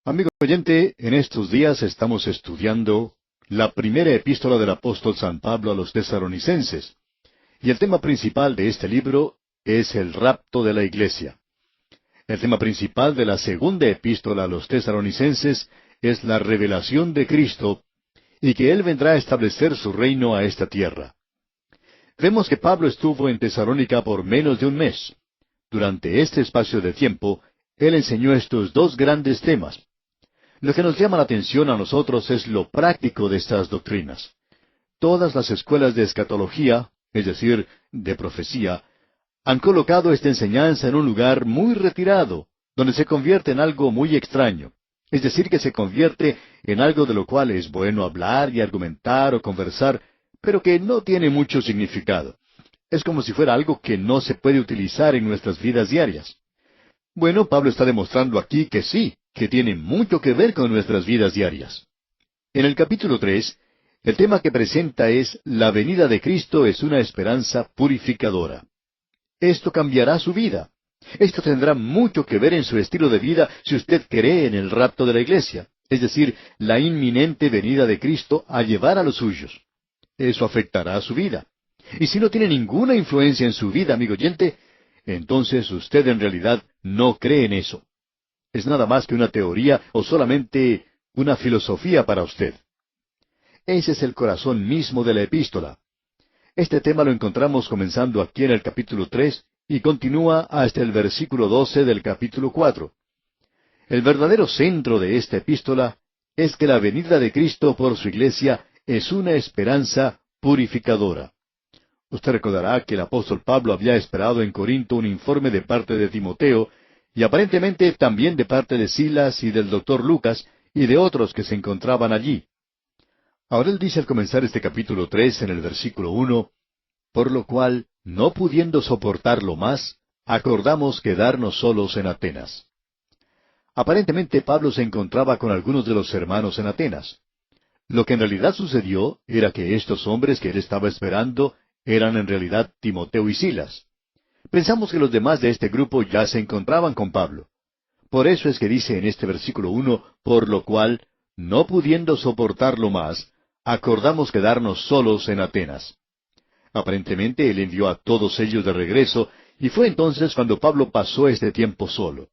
Amigo oyente, en estos días estamos estudiando la primera epístola del apóstol San Pablo a los Tesalonicenses, y el tema principal de este libro es el rapto de la iglesia. El tema principal de la segunda epístola a los Tesalonicenses es la revelación de Cristo y que Él vendrá a establecer su reino a esta tierra. Vemos que Pablo estuvo en Tesalónica por menos de un mes. Durante este espacio de tiempo, Él enseñó estos dos grandes temas. Lo que nos llama la atención a nosotros es lo práctico de estas doctrinas. Todas las escuelas de escatología, es decir, de profecía, han colocado esta enseñanza en un lugar muy retirado, donde se convierte en algo muy extraño. Es decir, que se convierte en algo de lo cual es bueno hablar y argumentar o conversar, pero que no tiene mucho significado. Es como si fuera algo que no se puede utilizar en nuestras vidas diarias. Bueno, Pablo está demostrando aquí que sí, que tiene mucho que ver con nuestras vidas diarias. En el capítulo 3, el tema que presenta es la venida de Cristo es una esperanza purificadora. Esto cambiará su vida. Esto tendrá mucho que ver en su estilo de vida si usted cree en el rapto de la iglesia, es decir, la inminente venida de Cristo a llevar a los suyos. Eso afectará a su vida. Y si no tiene ninguna influencia en su vida, amigo oyente, entonces usted en realidad no cree en eso. Es nada más que una teoría o solamente una filosofía para usted. Ese es el corazón mismo de la epístola. Este tema lo encontramos comenzando aquí en el capítulo 3 y continúa hasta el versículo 12 del capítulo 4. El verdadero centro de esta epístola es que la venida de Cristo por su iglesia es una esperanza purificadora. Usted recordará que el apóstol Pablo había esperado en Corinto un informe de parte de Timoteo, y aparentemente también de parte de Silas y del doctor Lucas, y de otros que se encontraban allí. Ahora él dice al comenzar este capítulo 3 en el versículo 1, por lo cual, no pudiendo soportarlo más, acordamos quedarnos solos en Atenas. Aparentemente Pablo se encontraba con algunos de los hermanos en Atenas. Lo que en realidad sucedió era que estos hombres que él estaba esperando eran en realidad Timoteo y Silas. Pensamos que los demás de este grupo ya se encontraban con Pablo. Por eso es que dice en este versículo 1, por lo cual, no pudiendo soportarlo más, acordamos quedarnos solos en Atenas. Aparentemente él envió a todos ellos de regreso, y fue entonces cuando Pablo pasó este tiempo solo.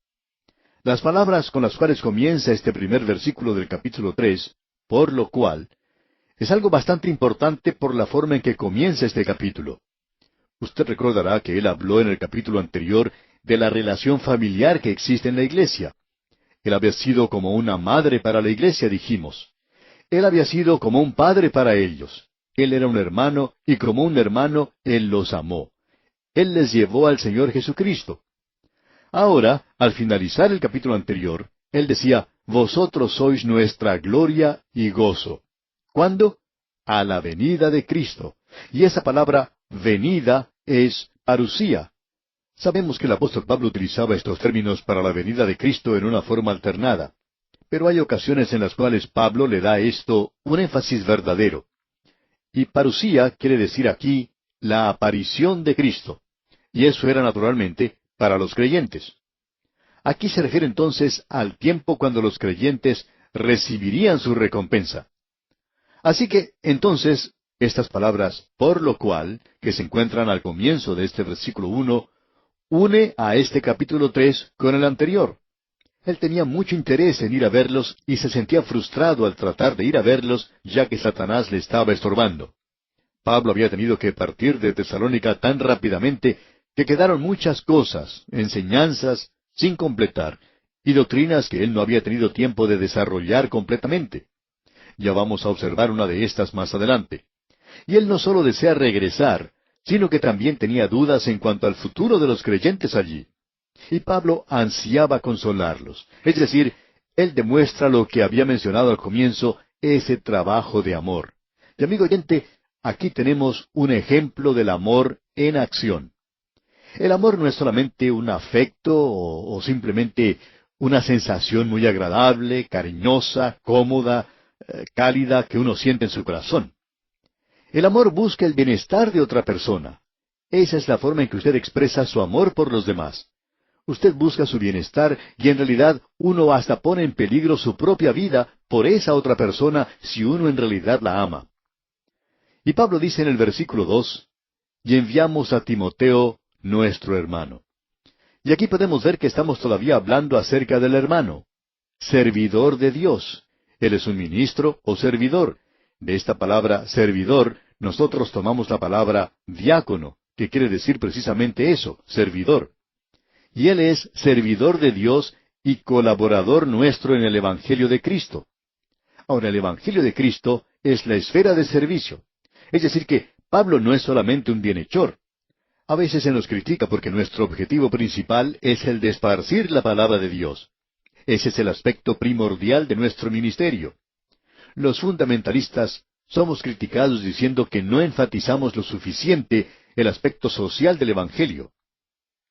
Las palabras con las cuales comienza este primer versículo del capítulo 3, por lo cual, es algo bastante importante por la forma en que comienza este capítulo. Usted recordará que él habló en el capítulo anterior de la relación familiar que existe en la iglesia. Él había sido como una madre para la iglesia, dijimos. Él había sido como un padre para ellos. Él era un hermano, y como un hermano, él los amó. Él les llevó al Señor Jesucristo. Ahora, al finalizar el capítulo anterior, él decía, vosotros sois nuestra gloria y gozo. ¿Cuándo? A la venida de Cristo. Y esa palabra venida es parusía. Sabemos que el apóstol Pablo utilizaba estos términos para la venida de Cristo en una forma alternada. Pero hay ocasiones en las cuales Pablo le da a esto un énfasis verdadero. Y parusía quiere decir aquí la aparición de Cristo. Y eso era naturalmente para los creyentes. Aquí se refiere entonces al tiempo cuando los creyentes recibirían su recompensa. Así que, entonces, estas palabras, por lo cual, que se encuentran al comienzo de este versículo 1, une a este capítulo 3 con el anterior. Él tenía mucho interés en ir a verlos y se sentía frustrado al tratar de ir a verlos, ya que Satanás le estaba estorbando. Pablo había tenido que partir de Tesalónica tan rápidamente que quedaron muchas cosas, enseñanzas, sin completar, y doctrinas que él no había tenido tiempo de desarrollar completamente. Ya vamos a observar una de estas más adelante. Y él no solo desea regresar, sino que también tenía dudas en cuanto al futuro de los creyentes allí. Y Pablo ansiaba consolarlos. Es decir, él demuestra lo que había mencionado al comienzo, ese trabajo de amor. Y amigo oyente, aquí tenemos un ejemplo del amor en acción. El amor no es solamente un afecto o simplemente una sensación muy agradable, cariñosa, cómoda, cálida que uno siente en su corazón. El amor busca el bienestar de otra persona. Esa es la forma en que usted expresa su amor por los demás. Usted busca su bienestar y en realidad uno hasta pone en peligro su propia vida por esa otra persona si uno en realidad la ama. Y Pablo dice en el versículo 2, y enviamos a Timoteo, nuestro hermano. Y aquí podemos ver que estamos todavía hablando acerca del hermano, servidor de Dios. Él es un ministro o servidor. De esta palabra servidor, nosotros tomamos la palabra diácono, que quiere decir precisamente eso, servidor. Y él es servidor de Dios y colaborador nuestro en el Evangelio de Cristo. Ahora, el Evangelio de Cristo es la esfera de servicio. Es decir, que Pablo no es solamente un bienhechor. A veces se nos critica porque nuestro objetivo principal es el de esparcir la palabra de Dios. Ese es el aspecto primordial de nuestro ministerio. Los fundamentalistas somos criticados diciendo que no enfatizamos lo suficiente el aspecto social del Evangelio.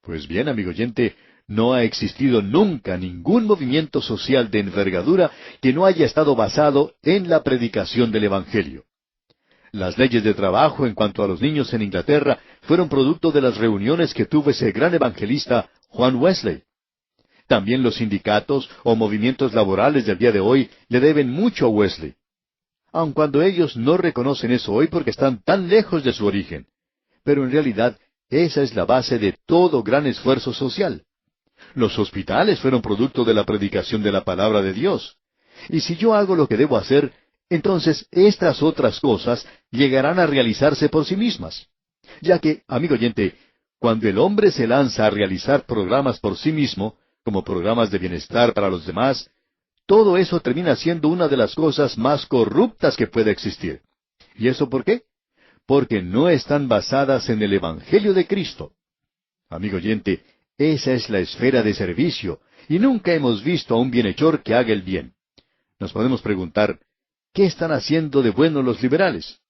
Pues bien, amigo oyente, no ha existido nunca ningún movimiento social de envergadura que no haya estado basado en la predicación del Evangelio. Las leyes de trabajo en cuanto a los niños en Inglaterra fueron producto de las reuniones que tuvo ese gran evangelista Juan Wesley. También los sindicatos o movimientos laborales del día de hoy le deben mucho a Wesley, aun cuando ellos no reconocen eso hoy porque están tan lejos de su origen. Pero en realidad, esa es la base de todo gran esfuerzo social. Los hospitales fueron producto de la predicación de la palabra de Dios. Y si yo hago lo que debo hacer, entonces estas otras cosas llegarán a realizarse por sí mismas. Ya que, amigo oyente, cuando el hombre se lanza a realizar programas por sí mismo, como programas de bienestar para los demás, todo eso termina siendo una de las cosas más corruptas que puede existir. ¿Y eso por qué? Porque no están basadas en el Evangelio de Cristo. Amigo oyente, esa es la esfera de servicio, y nunca hemos visto a un bienhechor que haga el bien. Nos podemos preguntar, ¿qué están haciendo de bueno los liberales?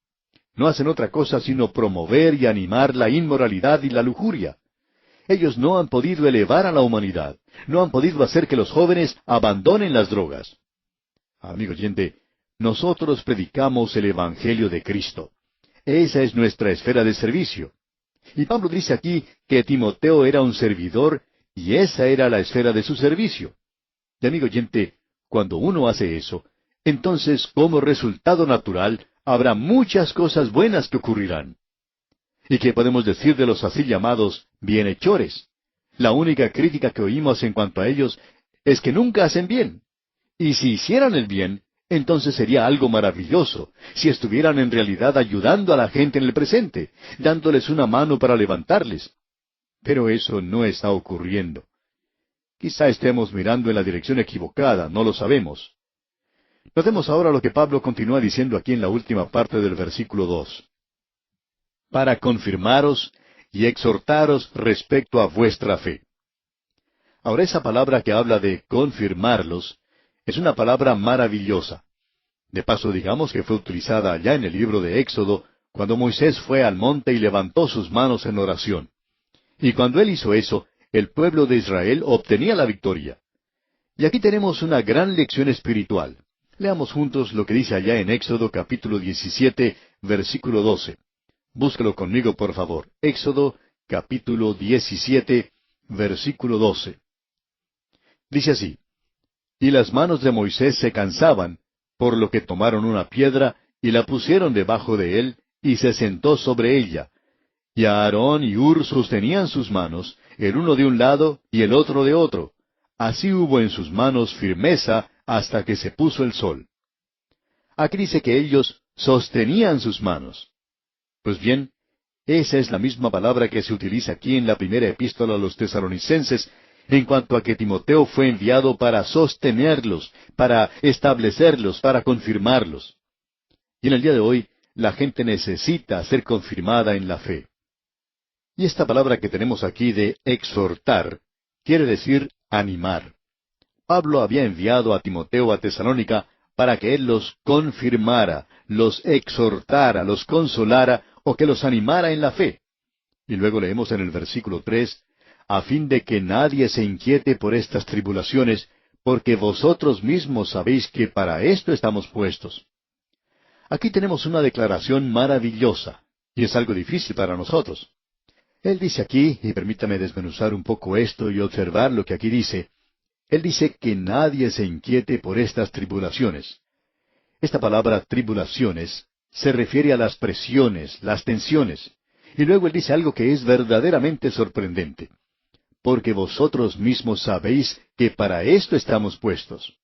No hacen otra cosa sino promover y animar la inmoralidad y la lujuria. Ellos no han podido elevar a la humanidad, no han podido hacer que los jóvenes abandonen las drogas. Amigo oyente, nosotros predicamos el Evangelio de Cristo. Esa es nuestra esfera de servicio. Y Pablo dice aquí que Timoteo era un servidor y esa era la esfera de su servicio. Y amigo oyente, cuando uno hace eso, entonces como resultado natural habrá muchas cosas buenas que ocurrirán. ¿Y qué podemos decir de los así llamados bienhechores? La única crítica que oímos en cuanto a ellos es que nunca hacen bien. Y si hicieran el bien, entonces sería algo maravilloso, si estuvieran en realidad ayudando a la gente en el presente, dándoles una mano para levantarles. Pero eso no está ocurriendo. Quizá estemos mirando en la dirección equivocada, no lo sabemos. Notemos ahora lo que Pablo continúa diciendo aquí en la última parte del versículo 2. Para confirmaros y exhortaros respecto a vuestra fe. Ahora esa palabra que habla de confirmarlos es una palabra maravillosa. De paso digamos que fue utilizada allá en el libro de Éxodo, cuando Moisés fue al monte y levantó sus manos en oración. Y cuando él hizo eso, el pueblo de Israel obtenía la victoria. Y aquí tenemos una gran lección espiritual. Leamos juntos lo que dice allá en Éxodo capítulo 17, versículo 12. Búsquelo conmigo, por favor. Éxodo capítulo 17, versículo 12. Dice así: Y las manos de Moisés se cansaban, por lo que tomaron una piedra y la pusieron debajo de él, y se sentó sobre ella. Y Aarón y Hur sostenían sus manos, el uno de un lado y el otro de otro. Así hubo en sus manos firmeza hasta que se puso el sol. Aquí dice que ellos sostenían sus manos. Pues bien, esa es la misma palabra que se utiliza aquí en la primera epístola a los tesalonicenses, en cuanto a que Timoteo fue enviado para sostenerlos, para establecerlos, para confirmarlos. Y en el día de hoy, la gente necesita ser confirmada en la fe. Y esta palabra que tenemos aquí de exhortar, quiere decir animar. Pablo había enviado a Timoteo a Tesalónica para que él los confirmara, los exhortara, los consolara o que los animara en la fe. Y luego leemos en el versículo 3, a fin de que nadie se inquiete por estas tribulaciones, porque vosotros mismos sabéis que para esto estamos puestos. Aquí tenemos una declaración maravillosa, y es algo difícil para nosotros. Él dice aquí, y permítame desmenuzar un poco esto y observar lo que aquí dice. Él dice que nadie se inquiete por estas tribulaciones. Esta palabra tribulaciones se refiere a las presiones, las tensiones. Y luego él dice algo que es verdaderamente sorprendente. Porque vosotros mismos sabéis que para esto estamos puestos.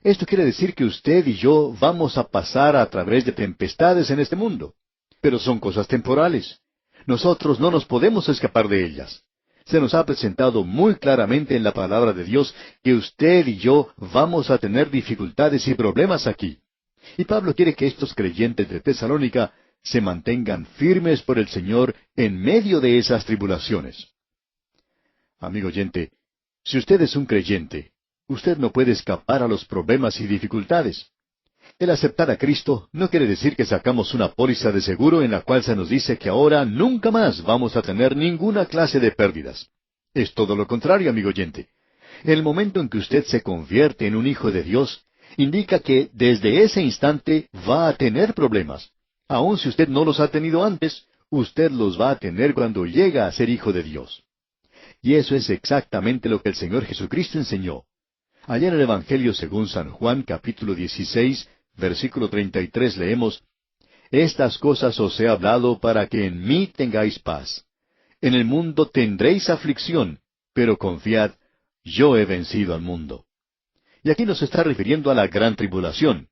Esto quiere decir que usted y yo vamos a pasar a través de tempestades en este mundo. Pero son cosas temporales. Nosotros no nos podemos escapar de ellas. Se nos ha presentado muy claramente en la palabra de Dios que usted y yo vamos a tener dificultades y problemas aquí. Y Pablo quiere que estos creyentes de Tesalónica se mantengan firmes por el Señor en medio de esas tribulaciones. Amigo oyente, si usted es un creyente, usted no puede escapar a los problemas y dificultades. El aceptar a Cristo no quiere decir que sacamos una póliza de seguro en la cual se nos dice que ahora nunca más vamos a tener ninguna clase de pérdidas. Es todo lo contrario, amigo oyente. El momento en que usted se convierte en un hijo de Dios, indica que desde ese instante va a tener problemas. Aun si usted no los ha tenido antes, usted los va a tener cuando llega a ser hijo de Dios. Y eso es exactamente lo que el Señor Jesucristo enseñó. Allá en el Evangelio según San Juan, capítulo 16, versículo 33, leemos, Estas cosas os he hablado para que en mí tengáis paz. En el mundo tendréis aflicción, pero confiad, yo he vencido al mundo. Y aquí nos está refiriendo a la gran tribulación.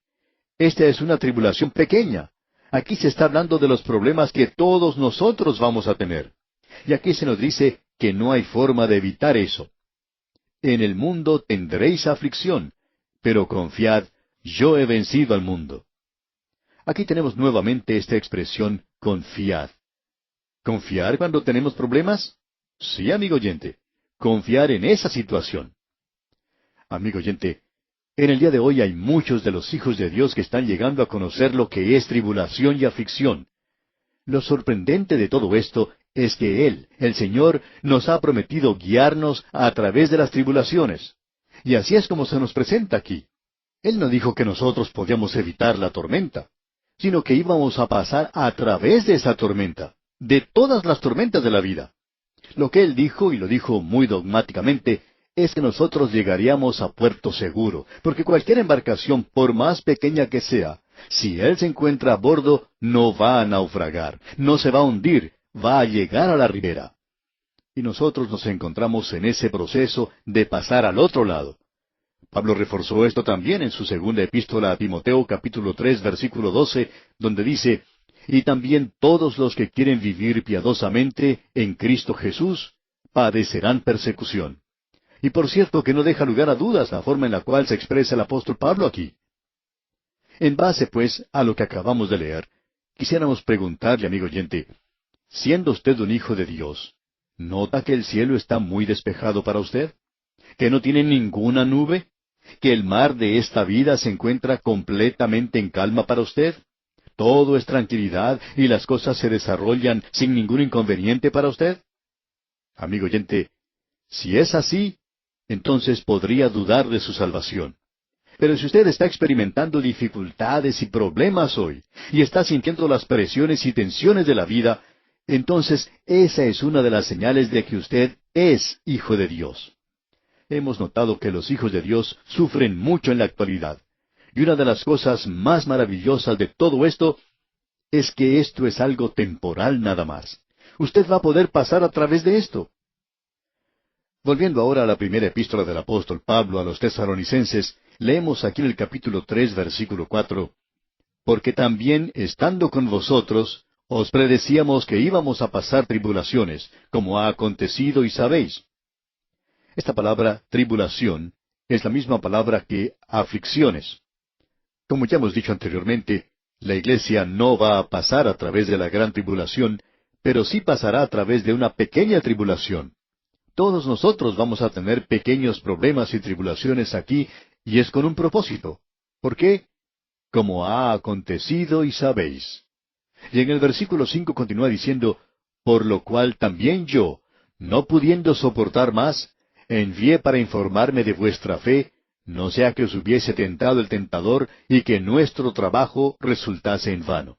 Esta es una tribulación pequeña. Aquí se está hablando de los problemas que todos nosotros vamos a tener. Y aquí se nos dice que no hay forma de evitar eso. En el mundo tendréis aflicción, pero confiad, yo he vencido al mundo. Aquí tenemos nuevamente esta expresión, confiad. ¿Confiar cuando tenemos problemas? Sí, amigo oyente. Confiar en esa situación. Amigo oyente, en el día de hoy hay muchos de los hijos de Dios que están llegando a conocer lo que es tribulación y aflicción. Lo sorprendente de todo esto es que Él, el Señor, nos ha prometido guiarnos a través de las tribulaciones. Y así es como se nos presenta aquí. Él no dijo que nosotros podíamos evitar la tormenta, sino que íbamos a pasar a través de esa tormenta, de todas las tormentas de la vida. Lo que Él dijo, y lo dijo muy dogmáticamente, es que nosotros llegaríamos a puerto seguro, porque cualquier embarcación, por más pequeña que sea, si Él se encuentra a bordo, no va a naufragar, no se va a hundir, va a llegar a la ribera. Y nosotros nos encontramos en ese proceso de pasar al otro lado. Pablo reforzó esto también en su segunda epístola a Timoteo, capítulo 3, versículo 12, donde dice, Y también todos los que quieren vivir piadosamente en Cristo Jesús padecerán persecución. Y por cierto que no deja lugar a dudas la forma en la cual se expresa el apóstol Pablo aquí. En base, pues, a lo que acabamos de leer, quisiéramos preguntarle, amigo oyente, siendo usted un hijo de Dios, ¿nota que el cielo está muy despejado para usted? ¿Que no tiene ninguna nube? ¿Que el mar de esta vida se encuentra completamente en calma para usted? ¿Todo es tranquilidad y las cosas se desarrollan sin ningún inconveniente para usted? Amigo oyente, si es así, entonces podría dudar de su salvación. Pero si usted está experimentando dificultades y problemas hoy, y está sintiendo las presiones y tensiones de la vida, entonces esa es una de las señales de que usted es hijo de Dios. Hemos notado que los hijos de Dios sufren mucho en la actualidad. Y una de las cosas más maravillosas de todo esto es que esto es algo temporal nada más. Usted va a poder pasar a través de esto. Volviendo ahora a la primera epístola del apóstol Pablo a los tesalonicenses, leemos aquí en el capítulo 3, versículo 4, Porque también, estando con vosotros, os predecíamos que íbamos a pasar tribulaciones, como ha acontecido y sabéis. Esta palabra, tribulación, es la misma palabra que aflicciones. Como ya hemos dicho anteriormente, la iglesia no va a pasar a través de la gran tribulación, pero sí pasará a través de una pequeña tribulación. Todos nosotros vamos a tener pequeños problemas y tribulaciones aquí, y es con un propósito. ¿Por qué? Como ha acontecido y sabéis. Y en el versículo 5 continúa diciendo, Por lo cual también yo, no pudiendo soportar más, envié para informarme de vuestra fe, no sea que os hubiese tentado el tentador y que nuestro trabajo resultase en vano.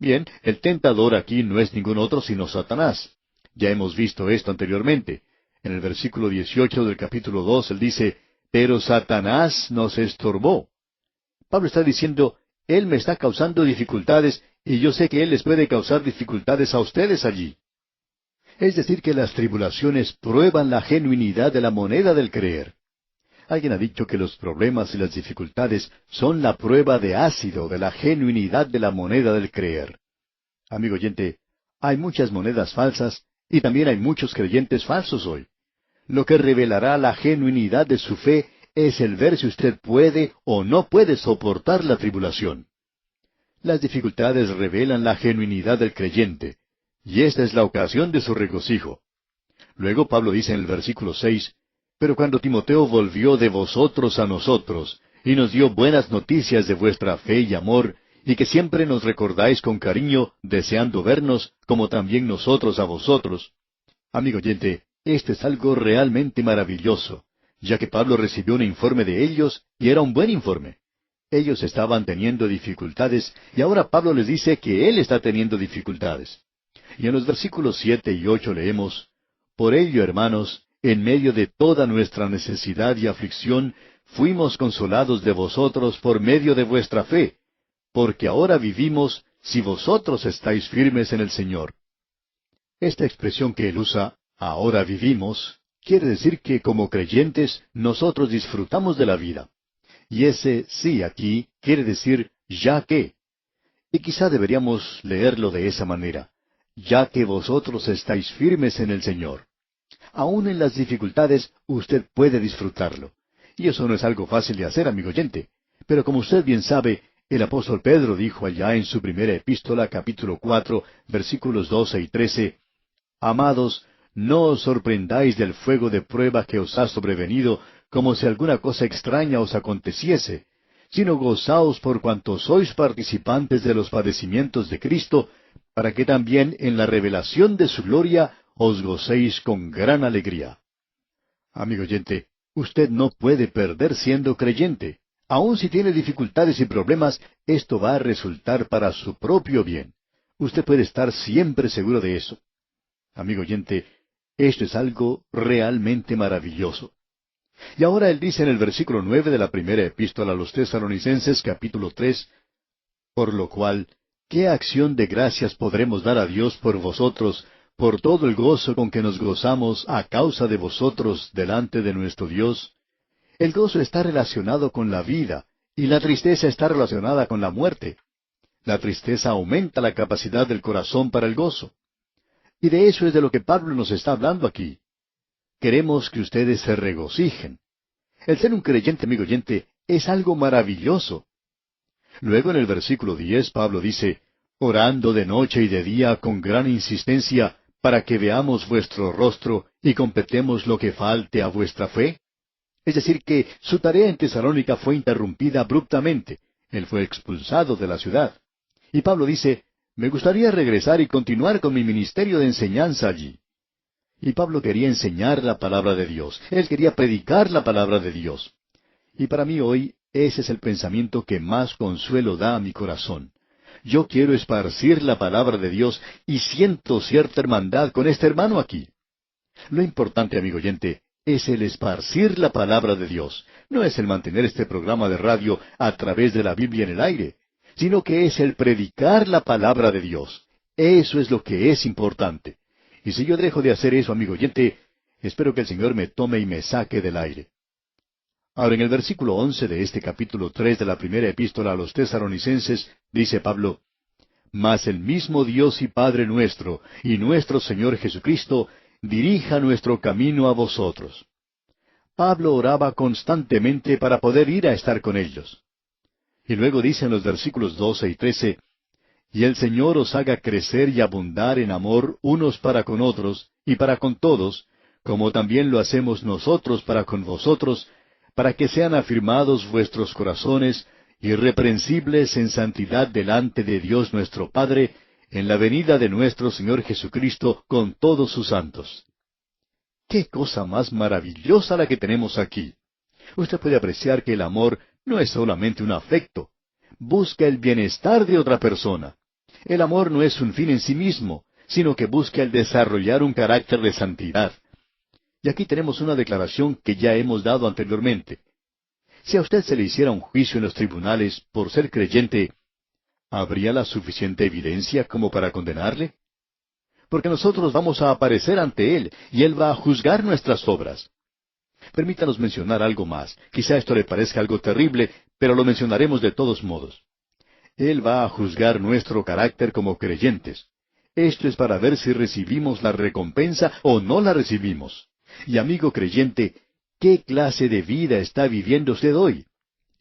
Bien, el tentador aquí no es ningún otro sino Satanás. Ya hemos visto esto anteriormente. En el versículo 18 del capítulo 2, él dice, pero Satanás nos estorbó. Pablo está diciendo, él me está causando dificultades, y yo sé que él les puede causar dificultades a ustedes allí. Es decir, que las tribulaciones prueban la genuinidad de la moneda del creer. Alguien ha dicho que los problemas y las dificultades son la prueba de ácido de la genuinidad de la moneda del creer. Amigo oyente, hay muchas monedas falsas y también hay muchos creyentes falsos hoy. Lo que revelará la genuinidad de su fe es el ver si usted puede o no puede soportar la tribulación. Las dificultades revelan la genuinidad del creyente, y esta es la ocasión de su regocijo. Luego Pablo dice en el versículo 6, pero cuando Timoteo volvió de vosotros a nosotros, y nos dio buenas noticias de vuestra fe y amor, y que siempre nos recordáis con cariño, deseando vernos, como también nosotros a vosotros. Amigo oyente, este es algo realmente maravilloso, ya que Pablo recibió un informe de ellos, y era un buen informe. Ellos estaban teniendo dificultades, y ahora Pablo les dice que él está teniendo dificultades. Y en los versículos 7 y 8 leemos, por ello, hermanos, en medio de toda nuestra necesidad y aflicción, fuimos consolados de vosotros por medio de vuestra fe, porque ahora vivimos si vosotros estáis firmes en el Señor. Esta expresión que él usa, ahora vivimos, quiere decir que como creyentes nosotros disfrutamos de la vida. Y ese sí aquí quiere decir ya que. Y quizá deberíamos leerlo de esa manera, ya que vosotros estáis firmes en el Señor. Aún en las dificultades usted puede disfrutarlo. Y eso no es algo fácil de hacer, amigo oyente. Pero como usted bien sabe, el apóstol Pedro dijo allá en su primera epístola, capítulo 4, versículos 12 y 13, Amados, no os sorprendáis del fuego de prueba que os ha sobrevenido, como si alguna cosa extraña os aconteciese, sino gozaos por cuanto sois participantes de los padecimientos de Cristo, para que también en la revelación de su gloria os gocéis con gran alegría. Amigo oyente, usted no puede perder siendo creyente. Aun si tiene dificultades y problemas, esto va a resultar para su propio bien. Usted puede estar siempre seguro de eso. Amigo oyente, esto es algo realmente maravilloso. Y ahora él dice en el versículo 9 de la primera epístola a los Tesalonicenses, capítulo 3, por lo cual, ¿qué acción de gracias podremos dar a Dios por vosotros, por todo el gozo con que nos gozamos a causa de vosotros delante de nuestro Dios? El gozo está relacionado con la vida, y la tristeza está relacionada con la muerte. La tristeza aumenta la capacidad del corazón para el gozo. Y de eso es de lo que Pablo nos está hablando aquí. Queremos que ustedes se regocijen. El ser un creyente, amigo oyente, es algo maravilloso. Luego en el versículo 10 Pablo dice, orando de noche y de día con gran insistencia, para que veamos vuestro rostro y completemos lo que falte a vuestra fe. Es decir, que su tarea en Tesalónica fue interrumpida abruptamente. Él fue expulsado de la ciudad. Y Pablo dice, me gustaría regresar y continuar con mi ministerio de enseñanza allí. Y Pablo quería enseñar la palabra de Dios. Él quería predicar la palabra de Dios. Y para mí hoy, ese es el pensamiento que más consuelo da a mi corazón. Yo quiero esparcir la palabra de Dios y siento cierta hermandad con este hermano aquí. Lo importante, amigo oyente, es el esparcir la palabra de Dios. No es el mantener este programa de radio a través de la Biblia en el aire, sino que es el predicar la palabra de Dios. Eso es lo que es importante. Y si yo dejo de hacer eso, amigo oyente, espero que el Señor me tome y me saque del aire. Ahora, en el versículo 11 de este capítulo 3 de la primera epístola a los Tesalonicenses, dice Pablo, Mas el mismo Dios y Padre nuestro, y nuestro Señor Jesucristo, dirija nuestro camino a vosotros. Pablo oraba constantemente para poder ir a estar con ellos. Y luego dice en los versículos 12 y 13, Y el Señor os haga crecer y abundar en amor unos para con otros, y para con todos, como también lo hacemos nosotros para con vosotros, para que sean afirmados vuestros corazones, irreprensibles en santidad delante de Dios nuestro Padre, en la venida de nuestro Señor Jesucristo con todos sus santos. ¡Qué cosa más maravillosa la que tenemos aquí! Usted puede apreciar que el amor no es solamente un afecto. Busca el bienestar de otra persona. El amor no es un fin en sí mismo, sino que busca el desarrollar un carácter de santidad. Y aquí tenemos una declaración que ya hemos dado anteriormente. Si a usted se le hiciera un juicio en los tribunales por ser creyente, ¿habría la suficiente evidencia como para condenarle? Porque nosotros vamos a aparecer ante Él, y Él va a juzgar nuestras obras. Permítanos mencionar algo más. Quizá esto le parezca algo terrible, pero lo mencionaremos de todos modos. Él va a juzgar nuestro carácter como creyentes. Esto es para ver si recibimos la recompensa o no la recibimos. Y amigo creyente, ¿qué clase de vida está viviendo usted hoy?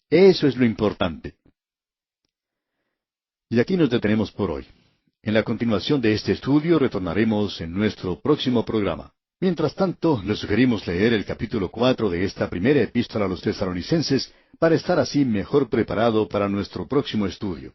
Eso es lo importante. Y aquí nos detenemos por hoy. En la continuación de este estudio retornaremos en nuestro próximo programa. Mientras tanto, le sugerimos leer el capítulo 4 de esta primera epístola a los tesalonicenses para estar así mejor preparado para nuestro próximo estudio.